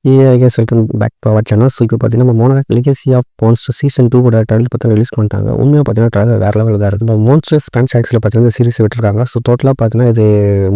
I guess welcome back to our channel. So இப்போ பார்த்தீங்கன்னா நம்ம Monarch Legacy of Monster season 2 trailer பார்த்தீங்கன்னா release பண்ணிட்டாங்க. உண்மையாக பார்த்தீங்கன்னா ட்ரைலர் வேறு லெவலில் தான் இருக்குது. நம்ம மான்ஸ்டர்ஸ் ஃப்ரான்ச்சைஸில் பார்த்தீங்கன்னா இந்த சீரிஸ் விட்டுருக்காங்க. ஸோ டோட்டலாக பார்த்தீங்கன்னா இது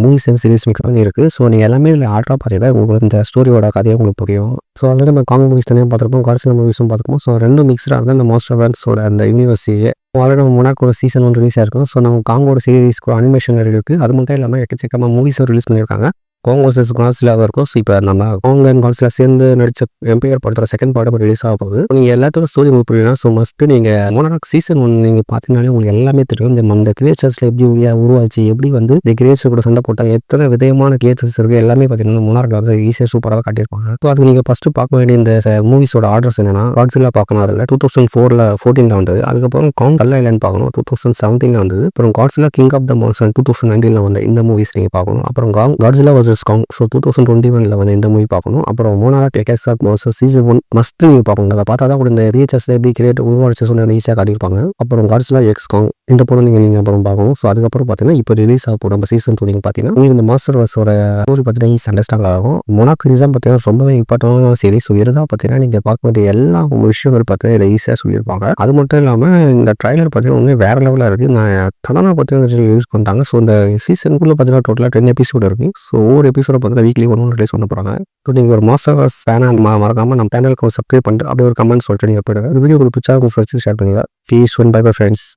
மூவிஸ் அண்ட் சீரிஸ் மிக்ஸ் பண்ணி இருக்குது. ஸோ நீங்கள் எல்லாமே இதில் ஆர்டராக பார்த்தீங்கன்னா உங்களுக்கு இந்த ஸ்டோரியோட கதையை உங்களுக்கு புரியும். ஸோ ஆல்ரெடி நம்ம காமிக் மூவிஸ் தனியாக பார்த்துருப்போம், கார்சில் மூவிஸும் பார்த்துருப்போம். ஸோ ரெண்டும் மிக்ஸ்டாக இருந்தால் இந்த மான்ஸ்டர் வேர்ல்ட்ஸோட அந்த யூனிவர்ஸையே ஆல்ரெடி நம்ம மோனார்க்கோட சீசன் 1 ரிலீஸ் ஆயிருக்கும். ஸோ நம்ம காங்கோட சீரிஸ்க்கு அனிமேஷன் இருக்குது. அது மட்டும் இல்லாமல் எக்கச்சக்கமாக மூவிஸும் ரிலீஸ் பண்ணியிருக்காங்க. காங் வர்சஸ் காட்ஸில்லாவாக இருக்கும். ஸோ இப்போ நம்ம காங் அண்ட் காட்ஸில்லா சேர்ந்து நடித்த எம்பையர் படத்தோட செகண்ட் பார்ட் ரிலீஸ் ஆக போகுது. நீங்கள் எல்லாத்தோட ஸ்டோரி உங்களுக்கு புரியலாம். ஸோ மஸ்ட்டு நீங்கள் மோனார்க் சீசன் 1 நீங்கள் பார்த்தீங்கன்னாலே உங்களுக்கு எல்லாமே தெரியும். இந்த கிரியேச்சர்ஸில் எப்படி உருவாச்சு, எப்படி வந்து இந்த கிரியேச்சர் கூட சண்டை போட்டாங்க, எத்தனை விதமான கிரியேச்சர்ஸ் இருக்குது, எல்லாமே பார்த்தீங்கன்னா மோனார்க் வந்து ஈஸியாக சூப்பராக காட்டியிருப்பாங்க. ஸோ அதுக்கு நீங்கள் ஃபஸ்ட்டு பார்க்க வேண்டிய இந்த மூவிஸோட ஆர்டர்ஸ் என்னன்னா, காட்ஸில்லா பார்க்கணும். அதில் 2014 வந்தது. அதுக்கப்புறம் காங் கல் ஐலாண்ட் பார்க்கணும், 2017 வந்தது. அப்புறம் Godzilla king of the monster 2019 வந்த இந்த மூவிஸ் நீங்கள் பார்க்கணும். அப்புறம் காட்ஸில்லா காங் ஸோ 2021 வந்து இந்த மூவி பார்க்கணும். அப்புறம் Monarch Legacy of Monster season 1 must நீங்கள் பார்க்கணும். அதை பார்த்தா தான் கூட இந்த கிரியேச்சர்ஸ் எப்படி கிரியேட் உருவாச்சு சொன்ன ஈஸியாக காட்டியிருப்பாங்க. அப்புறம் காட்ஸில்லா எக்ஸ் காங் இந்த படம் நீங்கள் அப்புறம் பார்க்கணும். ஸோ அதுக்கப்புறம் பார்த்தீங்கன்னா இப்போ ரிலீஸ் ஆக போகிற நம்ம சீசன் 2 நீங்கள் பார்த்தீங்கன்னா உங்களுக்கு இந்த மாஸ்டர் வர்ஸோட ஸ்டோரி பார்த்தீங்கன்னா ஈஸி அண்டர்ஸ்டாண்ட் ஆகும். மோனார்க் ரீசன் பார்த்தீங்கன்னா ரொம்பவே இம்பார்ட்டன்டான சரி. ஸோ இதுதான் பார்த்தீங்கன்னா நீங்கள் பார்க்க வேண்டிய எல்லா விஷயங்கள் பார்த்தீங்கன்னா இதை ஈஸியாக சொல்லியிருப்பாங்க. அது மட்டும் இல்லாமல் இந்த ட்ரைலர் பார்த்தீங்கன்னா உண்மையாக வேறு லெவலாக இருக்குது. நான் தடவை பார்த்தீங்கன்னா ரிலீஸ் பண்ணிட்டாங்க. ஸோ இந்த சீசனுக்குள்ளே பார்த்தீங்கன்னா டோட்டலாக 10 எபிசோடு இருக்குது. ஸோ ஒவ்வொரு எபிசோட பார்த்தீங்கன்னா வீக்லி ஒன்று ரிலீஸ் பண்ண போகிறாங்க. ஸோ நீங்கள் ஒரு மாஸ்டர் வர்ஸ் ஃபேனாக மறக்காமல் நம்ம சேனலுக்கு சப்ஸ்கிரைப் பண்ணிட்டு அப்படியே ஒரு கமெண்ட் சொல்லிட்டு நீங்கள் போய்டுங்க. இந்த வீடியோ உங்களுக்கு பிடிச்சா உங்கள் ஃப்ரெண்ட்ஸுக்கு ஷேர் பண்ணுங்கள். Please one bye friends.